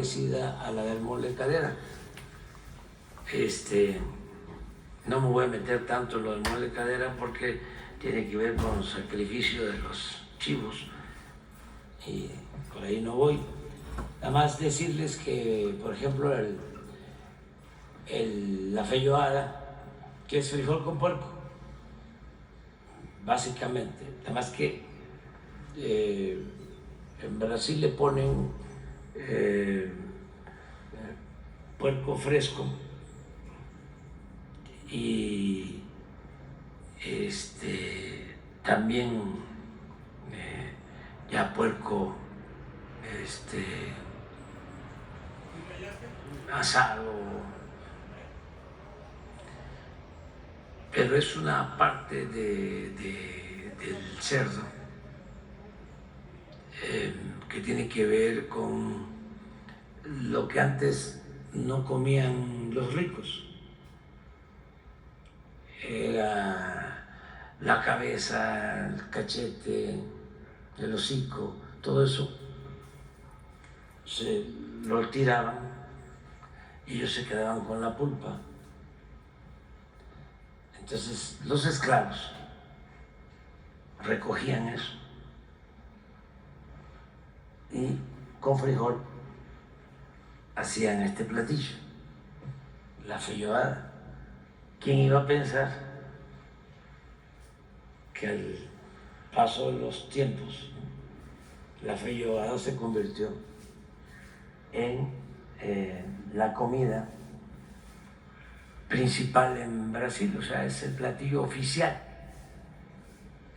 parecida a la del mole cadera. No me voy a meter tanto en lo del mole cadera porque tiene que ver con el sacrificio de los chivos y por ahí no voy. Nada más decirles que, por ejemplo, la feijoada, que es frijol con puerco, básicamente. Nada más que en Brasil le ponen puerco fresco y también ya puerco asado, pero es una parte del cerdo que tiene que ver con lo que antes no comían los ricos. Era la cabeza, el cachete, el hocico, todo eso se lo tiraban y ellos se quedaban con la pulpa. Entonces los esclavos recogían eso y con frijol hacían este platillo, la feijoada. ¿Quién iba a pensar que al paso de los tiempos la feijoada se convirtió en la comida principal en Brasil? O sea, es el platillo oficial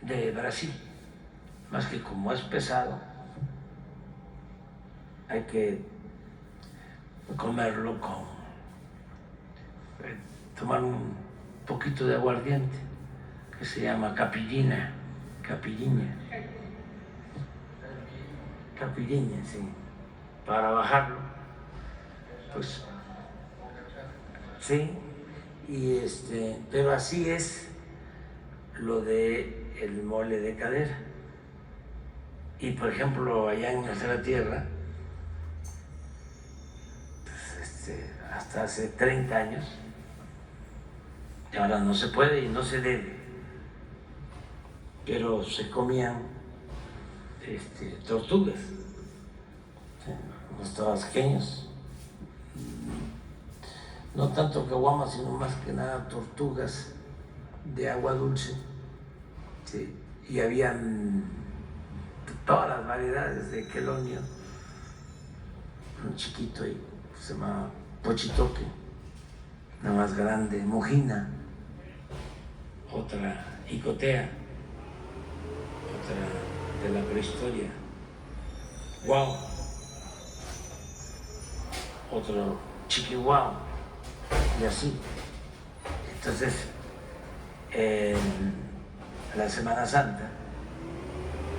de Brasil. Más que como es pesado, hay que comerlo con tomar un poquito de aguardiente que se llama capilliña, sí, para bajarlo, pues sí, y pero así es lo de el mole de cadera. Y por ejemplo, allá en la Salvatierra, pues, hasta hace 30 años, y ahora no se puede y no se debe, pero se comían tortugas, ¿sí? Los tabasqueños, no tanto caguamas, sino más que nada tortugas de agua dulce, ¿sí? Y habían todas las variedades de quelonio, un chiquito ahí, se llama pochitoque, la más grande, mojina, otra icotea, otra de la prehistoria, guau, otro chiquihuao, y así. Entonces, en la Semana Santa,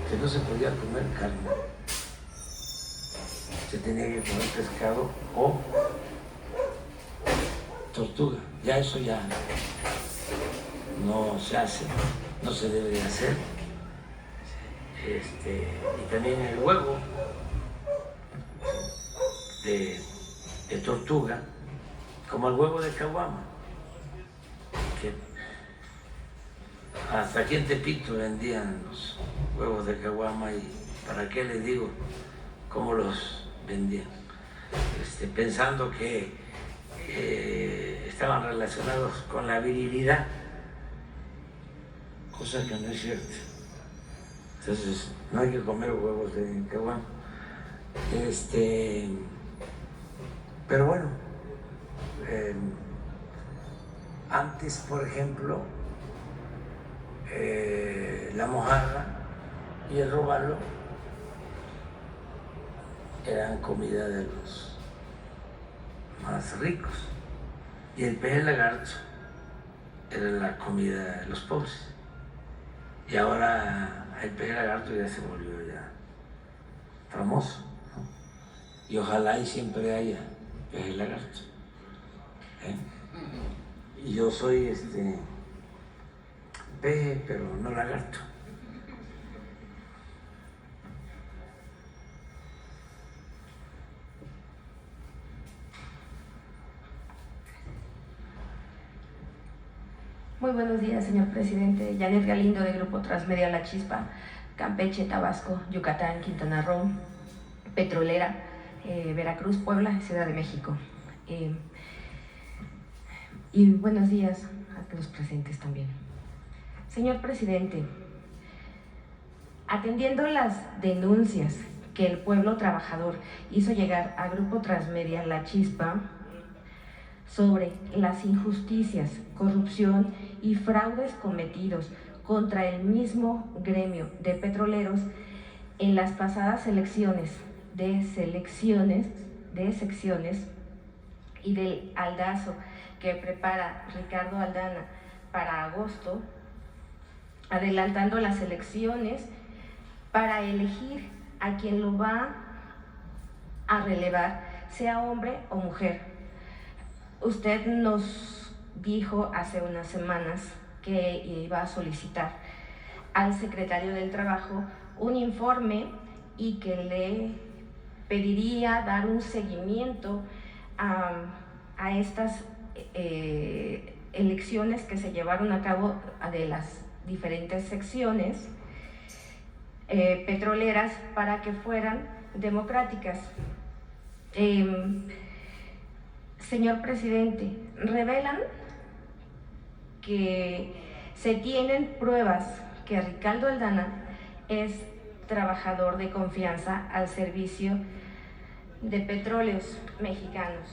que no se podía comer carne, se tenía que comer pescado o tortuga. Ya eso ya no se hace, no se debe de hacer. Y también el huevo de tortuga, como el huevo de caguama, que hasta aquí en Tepito vendían los huevos de caguama, y para qué les digo cómo los vendían, pensando que estaban relacionados con la virilidad, cosa que no es cierta. Entonces no hay que comer huevos de caguama. Pero bueno, antes, por ejemplo, la mojarra y el robalo eran comida de los más ricos, y el pez lagarto era la comida de los pobres. Y ahora el pez lagarto ya se volvió ya famoso, ¿no? Y ojalá y siempre haya pez lagarto, ¿eh? Y yo soy pez, pero no lagarto. Muy buenos días, señor presidente. Janet Galindo, de Grupo Transmedia La Chispa, Campeche, Tabasco, Yucatán, Quintana Roo, Petrolera, Veracruz, Puebla, Ciudad de México. Y buenos días a los presentes también. Señor presidente, atendiendo las denuncias que el pueblo trabajador hizo llegar a Grupo Transmedia La Chispa sobre las injusticias, corrupción y fraudes cometidos contra el mismo gremio de petroleros en las pasadas elecciones de secciones y del aldazo que prepara Ricardo Aldana para agosto, adelantando las elecciones para elegir a quien lo va a relevar, sea hombre o mujer. Usted nos dijo hace unas semanas que iba a solicitar al secretario del Trabajo un informe y que le pediría dar un seguimiento a estas elecciones que se llevaron a cabo de las diferentes secciones petroleras para que fueran democráticas. Señor presidente, revelan que se tienen pruebas que Ricardo Aldana es trabajador de confianza al servicio de Petróleos Mexicanos.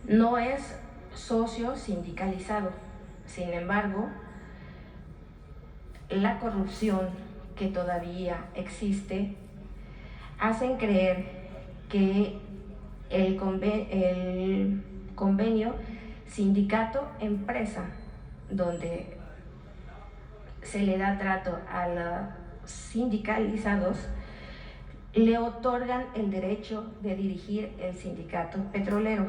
No es socio sindicalizado. Sin embargo, la corrupción que todavía existe hacen creer que el convenio sindicato-empresa, donde se le da trato a los sindicalizados, le otorgan el derecho de dirigir el sindicato petrolero.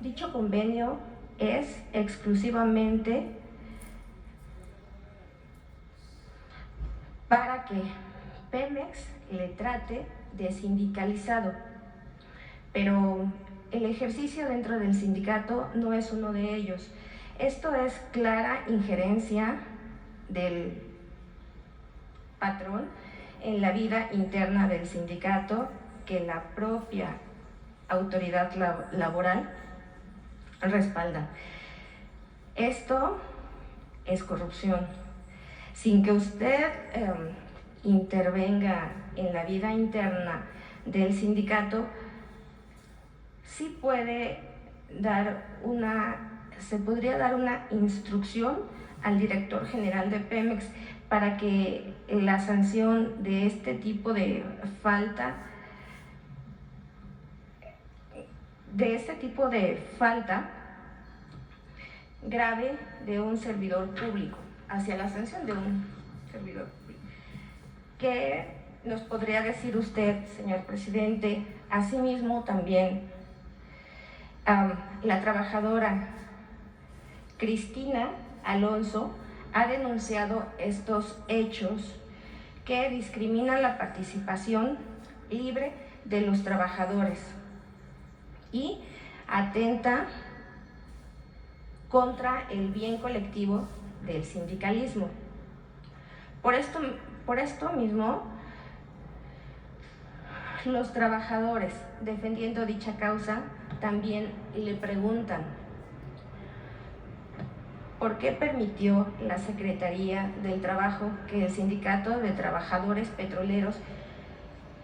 Dicho convenio es exclusivamente para que Pemex le trate de sindicalizado, pero el ejercicio dentro del sindicato no es uno de ellos. Esto es clara injerencia del patrón en la vida interna del sindicato que la propia autoridad laboral respalda. Esto es corrupción. Sin que usted intervenga en la vida interna del sindicato, sí se podría dar una instrucción al director general de Pemex para que la sanción de este tipo de falta grave de un servidor público, hacia la sanción de un servidor público. ¿Qué nos podría decir usted, señor presidente? Asimismo, también la trabajadora Cristina Alonso ha denunciado estos hechos que discriminan la participación libre de los trabajadores y atenta contra el bien colectivo del sindicalismo. Por esto mismo, los trabajadores defendiendo dicha causa también le preguntan ¿por qué permitió la Secretaría del Trabajo que el Sindicato de Trabajadores Petroleros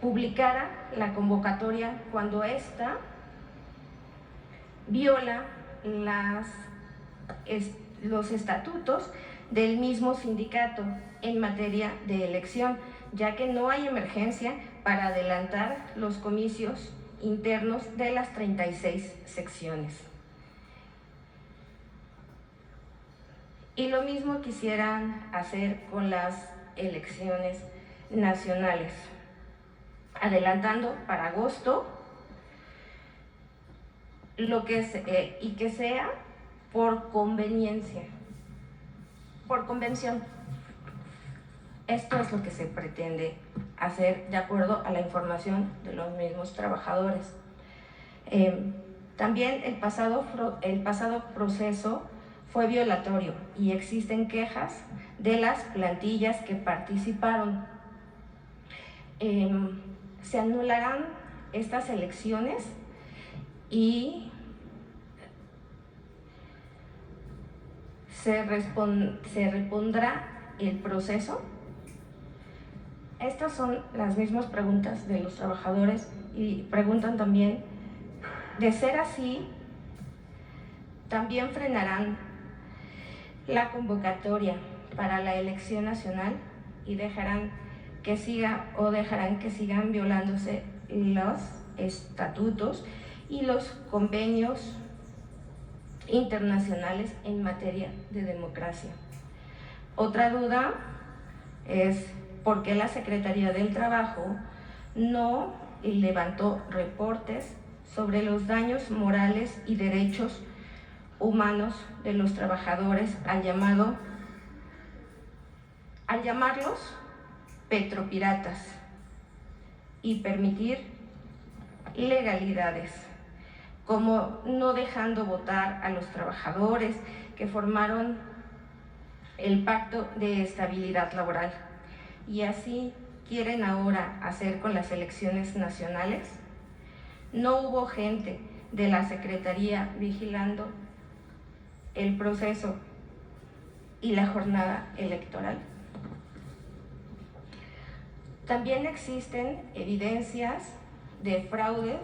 publicara la convocatoria cuando ésta viola los estatutos del mismo sindicato en materia de elección, ya que no hay emergencia para adelantar los comicios internos de las 36 secciones? Y lo mismo quisieran hacer con las elecciones nacionales, adelantando para agosto y que sea por conveniencia, por convención. Esto es lo que se pretende hacer de acuerdo a la información de los mismos trabajadores. También el pasado proceso fue violatorio y existen quejas de las plantillas que participaron. Se anularán estas elecciones y se repondrá el proceso. Estas son las mismas preguntas de los trabajadores y preguntan también, de ser así, también frenarán la convocatoria para la elección nacional y dejarán que sigan violándose los estatutos y los convenios internacionales en materia de democracia. Otra duda es por qué la Secretaría del Trabajo no levantó reportes sobre los daños morales y derechos humanos de los trabajadores al llamarlos petropiratas y permitir ilegalidades, como no dejando votar a los trabajadores que formaron el Pacto de Estabilidad Laboral. Y así quieren ahora hacer con las elecciones nacionales. No hubo gente de la Secretaría vigilando el proceso y la jornada electoral. También existen evidencias de fraudes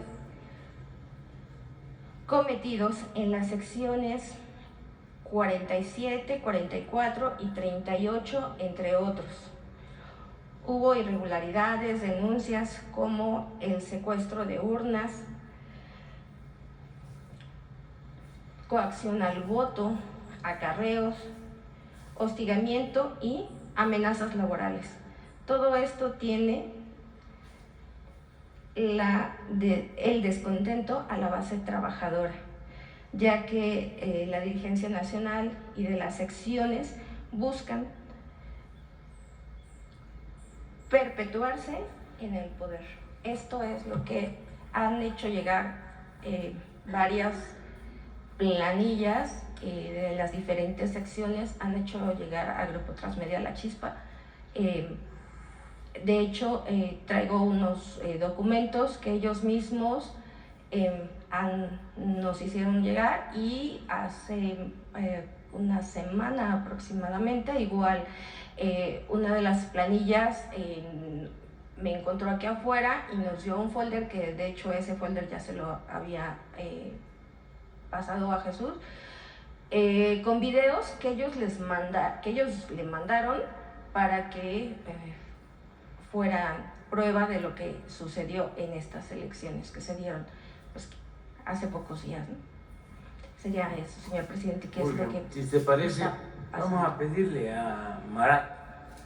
cometidos en las secciones 47, 44 y 38, entre otros. Hubo irregularidades, denuncias como el secuestro de urnas, coacción al voto, acarreos, hostigamiento y amenazas laborales. Todo esto tiene el descontento a la base trabajadora, ya que la dirigencia nacional y de las secciones buscan perpetuarse en el poder. Esto es lo que han hecho llegar varias planillas de las diferentes secciones, han hecho llegar a Grupo Transmedia La Chispa. De hecho, traigo unos documentos que ellos mismos nos hicieron llegar, y hace una semana aproximadamente, igual una de las planillas me encontró aquí afuera y nos dio un folder, que de hecho ese folder ya se lo había pasado a Jesús, con videos que ellos le mandaron para que fuera prueba de lo que sucedió en estas elecciones que se dieron pues hace pocos días, ¿no? Sería eso, señor presidente, que es lo que... Si te parece, vamos a pedirle a Marat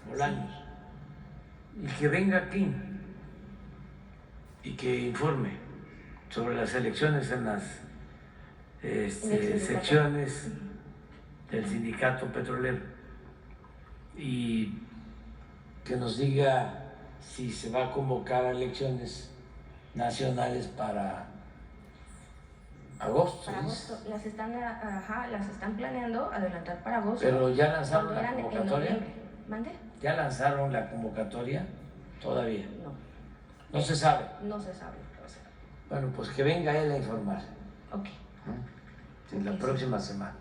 Bolaños y que venga aquí y que informe sobre las elecciones en las secciones del sindicato petrolero y que nos diga si se va a convocar a elecciones nacionales para agosto. Para agosto, las están planeando adelantar para agosto. Pero ya lanzaron la convocatoria. ¿Mande? ¿Ya lanzaron la convocatoria? Todavía. No. No se sabe. No se sabe. Bueno, pues que venga él a informar. Ok. En la próxima semana.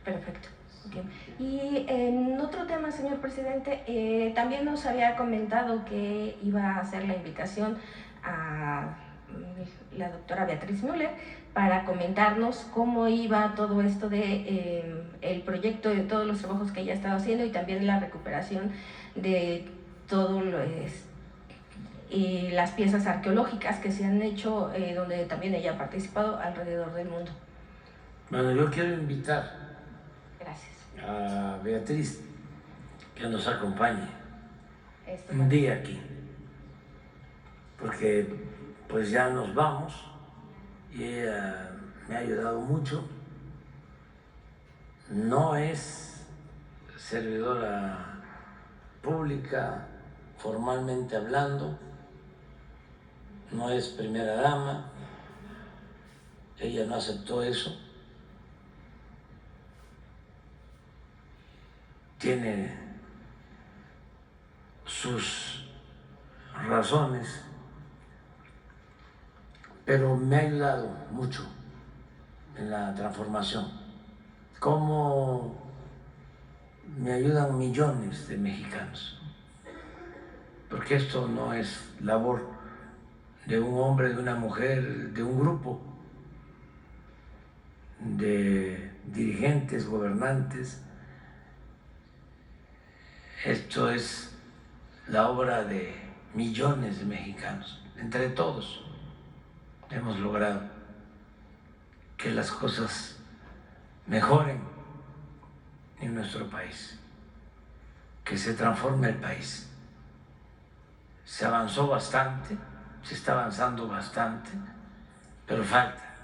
Perfecto. Okay. Y en otro tema, señor presidente, también nos había comentado que iba a hacer la invitación a la doctora Beatriz Müller para comentarnos cómo iba todo esto de el proyecto, de todos los trabajos que ella ha estado haciendo, y también la recuperación de todo y las piezas arqueológicas que se han hecho, donde también ella ha participado alrededor del mundo. Bueno, yo quiero invitar a Beatriz que nos acompañe un día aquí, porque pues ya nos vamos y ella me ha ayudado mucho. No es servidora pública formalmente hablando, no es primera dama, ella no aceptó eso. Tiene sus razones, pero me ha ayudado mucho en la transformación. Como me ayudan millones de mexicanos, porque esto no es labor de un hombre, de una mujer, de un grupo de dirigentes, gobernantes. Esto es la obra de millones de mexicanos. Entre todos hemos logrado que las cosas mejoren en nuestro país, que se transforme el país. Se avanzó bastante, se está avanzando bastante, pero falta.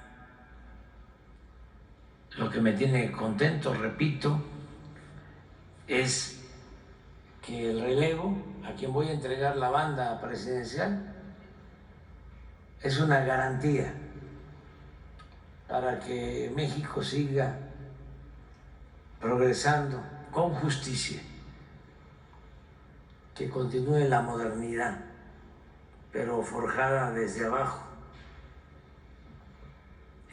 Lo que me tiene contento, repito, es que el relevo a quien voy a entregar la banda presidencial es una garantía para que México siga progresando con justicia, que continúe la modernidad, pero forjada desde abajo,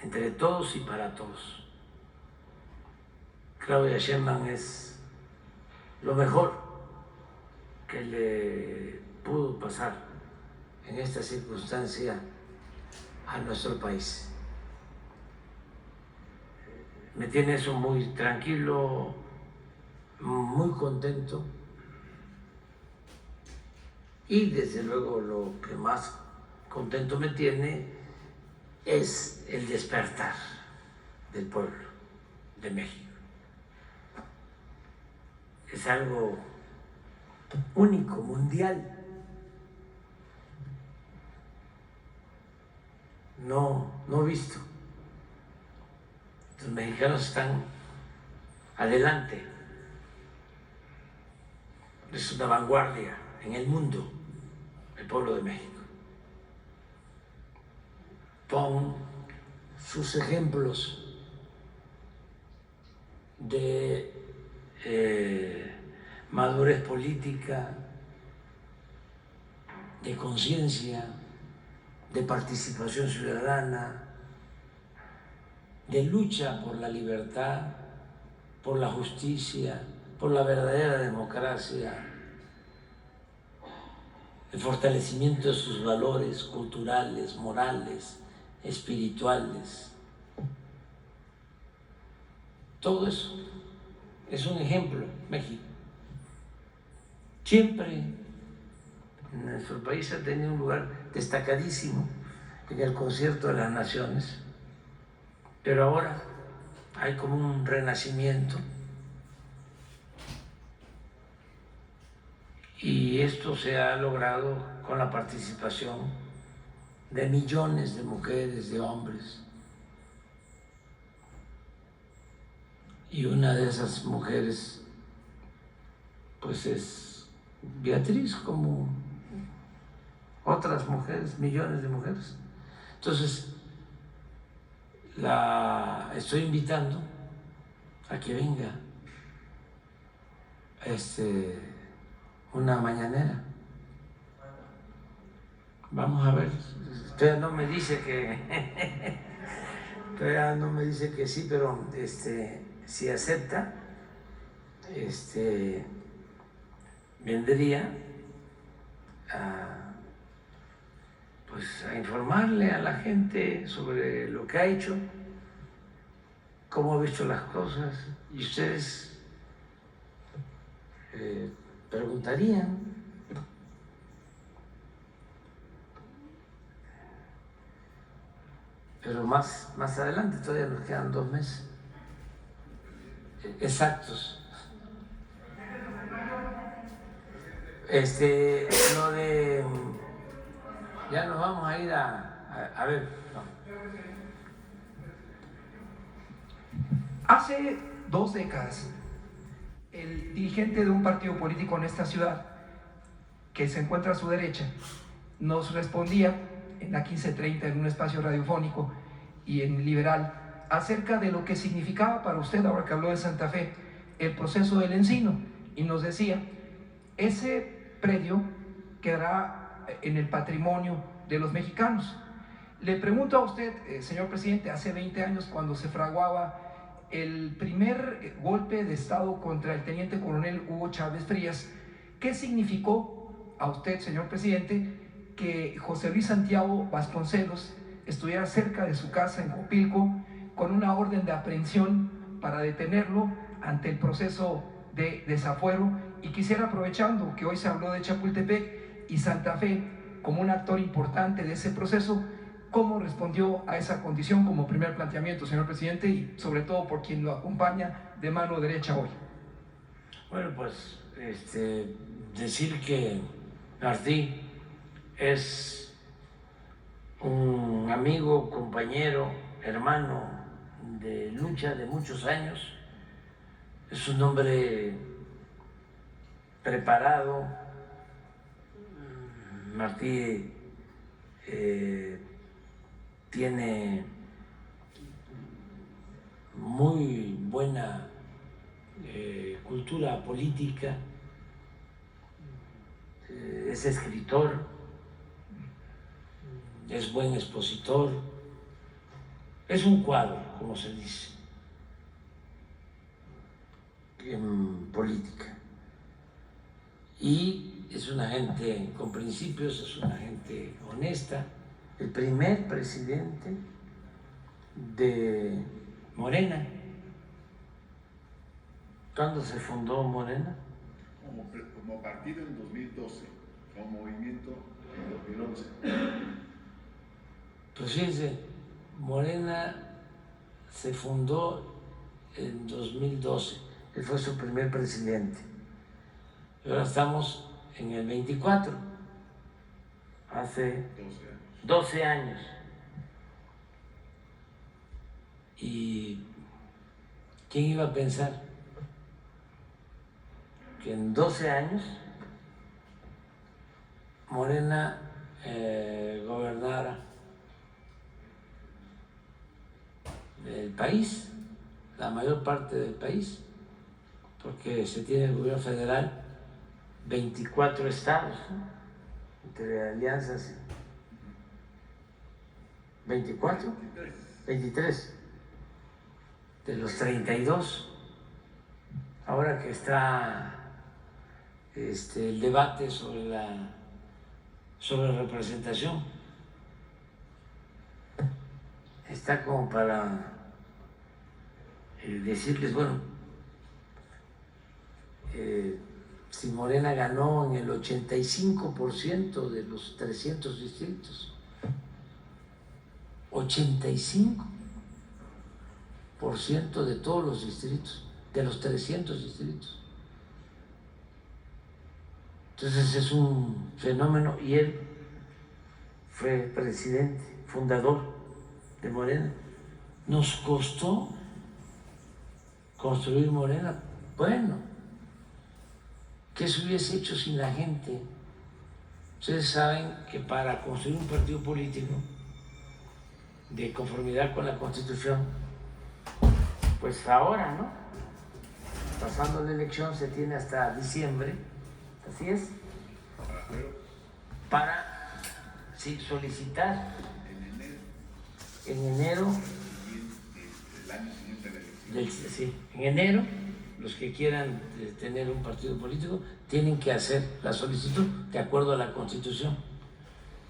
entre todos y para todos. Claudia Sheinbaum es lo mejor que le pudo pasar en esta circunstancia a nuestro país. Me tiene eso muy tranquilo, muy contento, y desde luego lo que más contento me tiene es el despertar del pueblo de México. Es algo único, mundial. No visto. Los mexicanos están adelante. Es una vanguardia en el mundo, el pueblo de México. Con sus ejemplos de madurez política, de conciencia, de participación ciudadana, de lucha por la libertad, por la justicia, por la verdadera democracia, el fortalecimiento de sus valores culturales, morales, espirituales. Todo eso es un ejemplo, México. Siempre nuestro país ha tenido un lugar destacadísimo en el concierto de las naciones, pero ahora hay como un renacimiento, y esto se ha logrado con la participación de millones de mujeres, de hombres. Y una de esas mujeres, pues es Beatriz, como otras mujeres, millones de mujeres. Entonces, la estoy invitando a que venga una mañanera. Vamos a ver. Todavía no me dice que todavía no me dice que sí, pero si acepta, vendría a informarle a la gente sobre lo que ha hecho, cómo ha visto las cosas, y ustedes preguntarían. Pero más adelante, todavía nos quedan 2 meses exactos. Lo de... Ya nos vamos a ir a ver. No. Hace 2 décadas, el dirigente de un partido político en esta ciudad, que se encuentra a su derecha, nos respondía en la 15:30 en un espacio radiofónico y en Liberal acerca de lo que significaba para usted, ahora que habló de Santa Fe, el proceso del Encino, y nos decía, ese predio quedará en el patrimonio de los mexicanos. Le pregunto a usted, señor presidente, hace 20 años cuando se fraguaba el primer golpe de Estado contra el teniente coronel Hugo Chávez Frías, ¿qué significó a usted, señor presidente, que José Luis Santiago Vasconcelos estuviera cerca de su casa en Copilco con una orden de aprehensión para detenerlo ante el proceso de desafuero? Y quisiera, aprovechando que hoy se habló de Chapultepec y Santa Fe como un actor importante de ese proceso, ¿cómo respondió a esa condición como primer planteamiento, señor presidente, y sobre todo por quien lo acompaña de mano derecha hoy? Bueno, pues decir que Martí es un amigo, compañero, hermano de lucha de muchos años, es un hombre preparado. Martí tiene muy buena cultura política, es escritor, es buen expositor, es un cuadro, como se dice en política, y es una gente con principios, es una gente honesta. El primer presidente de Morena. ¿Cuándo se fundó Morena? Como partido en 2012, como movimiento en 2011. Pues fíjense, Morena se fundó en 2012, él fue su primer presidente. Y ahora estamos en el 24, hace 12 años. ¿Y quién iba a pensar que en 12 años Morena gobernara el país, la mayor parte del país, porque se tiene el gobierno federal, 24 estados, ¿no? Entre alianzas, 24, 23 de los 32. Ahora que está el debate sobre representación, está como para decirles, bueno, si Morena ganó en el 85% de los 300 distritos, 85% de todos los distritos, de los 300 distritos. Entonces es un fenómeno, y él fue presidente, fundador de Morena. Nos costó construir Morena. Bueno, ¿qué se hubiese hecho sin la gente? Ustedes saben que para construir un partido político de conformidad con la Constitución, pues ahora, ¿no? Pasando la elección se tiene hasta diciembre, así es, para solicitar en enero, en enero, los que quieran tener un partido político tienen que hacer la solicitud de acuerdo a la Constitución,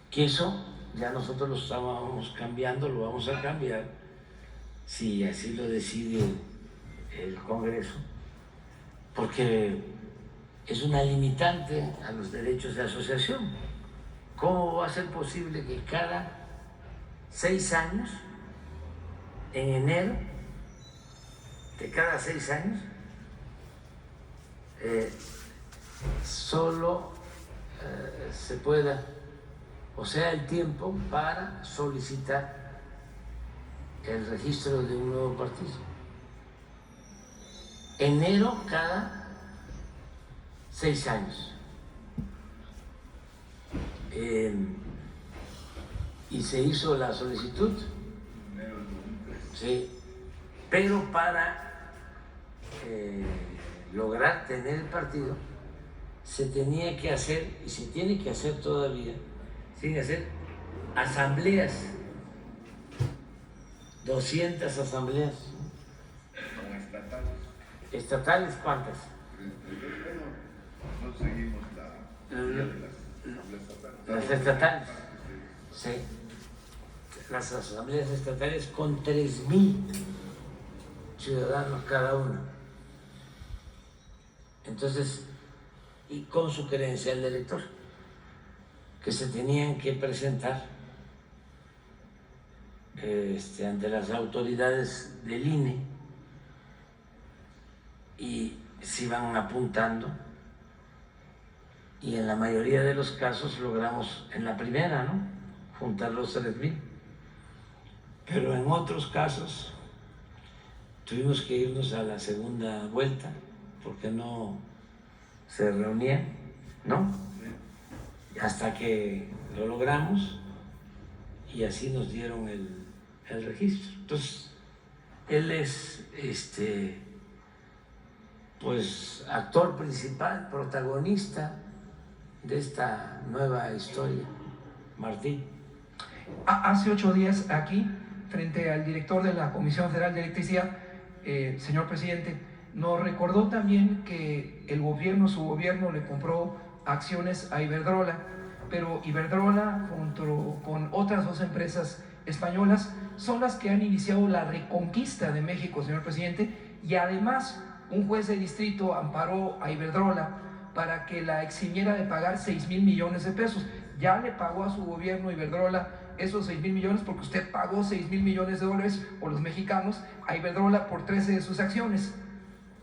que eso ya nosotros lo estábamos cambiando, lo vamos a cambiar si así lo decide el Congreso, porque es una limitante a los derechos de asociación. ¿Cómo va a ser posible que cada 6 años, en enero de cada 6 años, solo se pueda, o sea, el tiempo para solicitar el registro de un nuevo partido? Enero cada 6 años. Y se hizo la solicitud Sí, pero para lograr tener el partido se tenía que hacer, y se tiene que hacer todavía, se tiene que hacer asambleas, 200 asambleas. Como estatales. ¿Estatales cuántas? Bueno, nosotros seguimos la guía de las estatales. Las estatales, sí. Las asambleas estatales con 3,000 ciudadanos cada una. Entonces, y con su credencial de elector, que se tenían que presentar ante las autoridades del INE y se iban apuntando, y en la mayoría de los casos logramos en la primera, ¿no?, juntar los 3,000, pero en otros casos tuvimos que irnos a la segunda vuelta porque no se reunían, ¿no?, hasta que lo logramos y así nos dieron el registro. Entonces, él es pues actor principal, protagonista de esta nueva historia, Martín. Hace 8 días aquí, frente al director de la Comisión Federal de Electricidad, señor presidente, nos recordó también que su gobierno le compró acciones a Iberdrola, pero Iberdrola junto con otras 2 empresas españolas son las que han iniciado la reconquista de México, señor presidente, y además un juez de distrito amparó a Iberdrola para que la eximiera de pagar 6,000 millones de pesos. Ya le pagó a su gobierno Iberdrola esos 6,000 millones porque usted pagó 6,000 millones de dólares, o los mexicanos, a Iberdrola por 13 de sus acciones.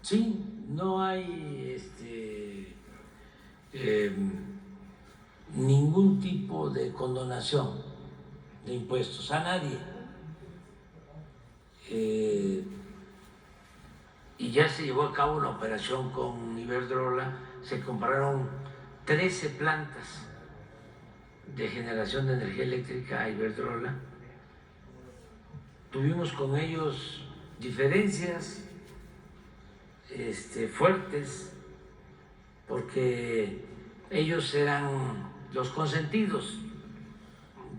Sí, no hay ningún tipo de condonación de impuestos a nadie. Y ya se llevó a cabo una operación con Iberdrola, se compraron 13 plantas de generación de energía eléctrica a Iberdrola. Tuvimos con ellos diferencias fuertes porque ellos eran los consentidos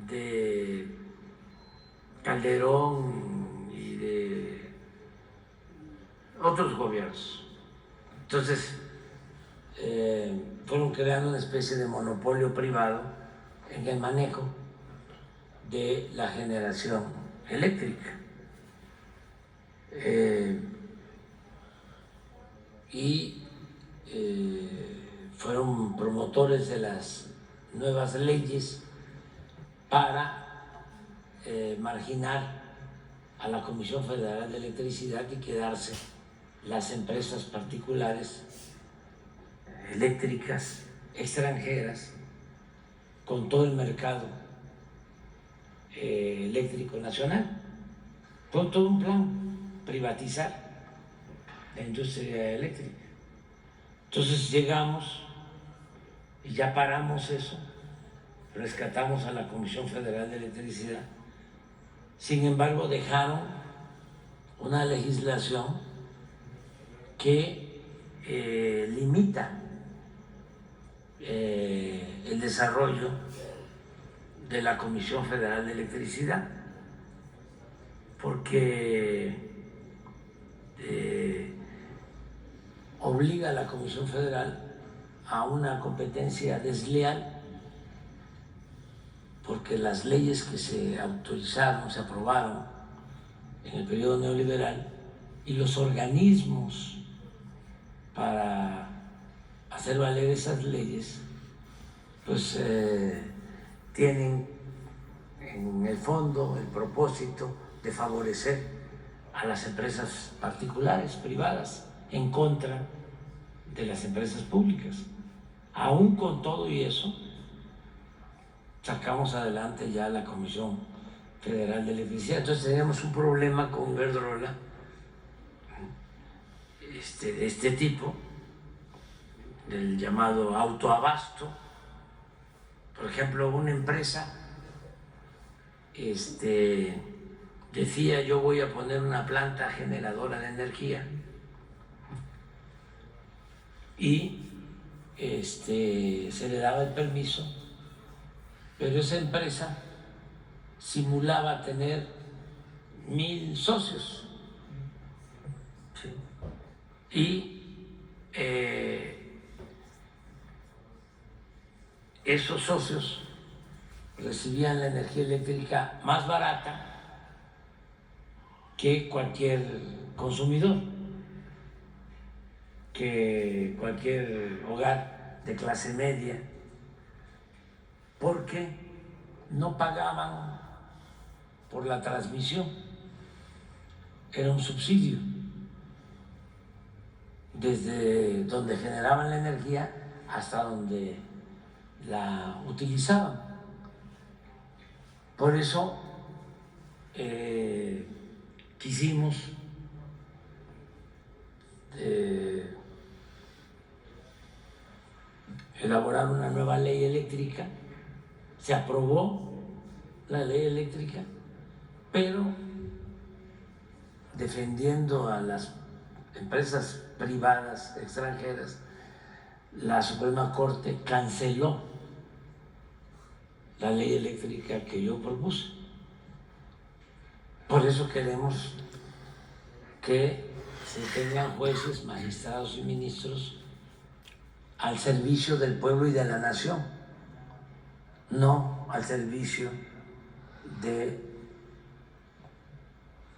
de Calderón y de otros gobiernos. Entonces, fueron creando una especie de monopolio privado en el manejo de la generación eléctrica. Fueron promotores de las nuevas leyes para marginar a la Comisión Federal de Electricidad y quedarse las empresas particulares eléctricas extranjeras con todo el mercado eléctrico nacional. Fue todo un plan, privatizar la industria eléctrica. Entonces llegamos y ya paramos eso, rescatamos a la Comisión Federal de Electricidad. Sin embargo, dejaron una legislación que limita el desarrollo de la Comisión Federal de Electricidad, porque obliga a la Comisión Federal a una competencia desleal, porque las leyes que se autorizaron, se aprobaron en el periodo neoliberal, y los organismos para hacer valer esas leyes, pues tienen en el fondo el propósito de favorecer a las empresas particulares, privadas, en contra de las empresas públicas. Aún con todo y eso, sacamos adelante ya la Comisión Federal de Electricidad. Entonces teníamos un problema con Iberdrola de este tipo, del llamado autoabasto. Por ejemplo, una empresa decía yo voy a poner una planta generadora de energía y se le daba el permiso, pero esa empresa simulaba tener 1,000 socios, ¿sí? Y esos socios recibían la energía eléctrica más barata que cualquier consumidor, que cualquier hogar de clase media, porque no pagaban por la transmisión, era un subsidio desde donde generaban la energía hasta donde la utilizaban. Por eso quisimos elaborar una nueva ley eléctrica. Se aprobó la ley eléctrica, pero defendiendo a las empresas privadas extranjeras, la Suprema Corte canceló la ley eléctrica que yo propuse. Por eso queremos que se tengan jueces, magistrados y ministros al servicio del pueblo y de la nación, no al servicio de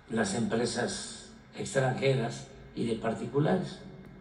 las empresas extranjeras y de particulares.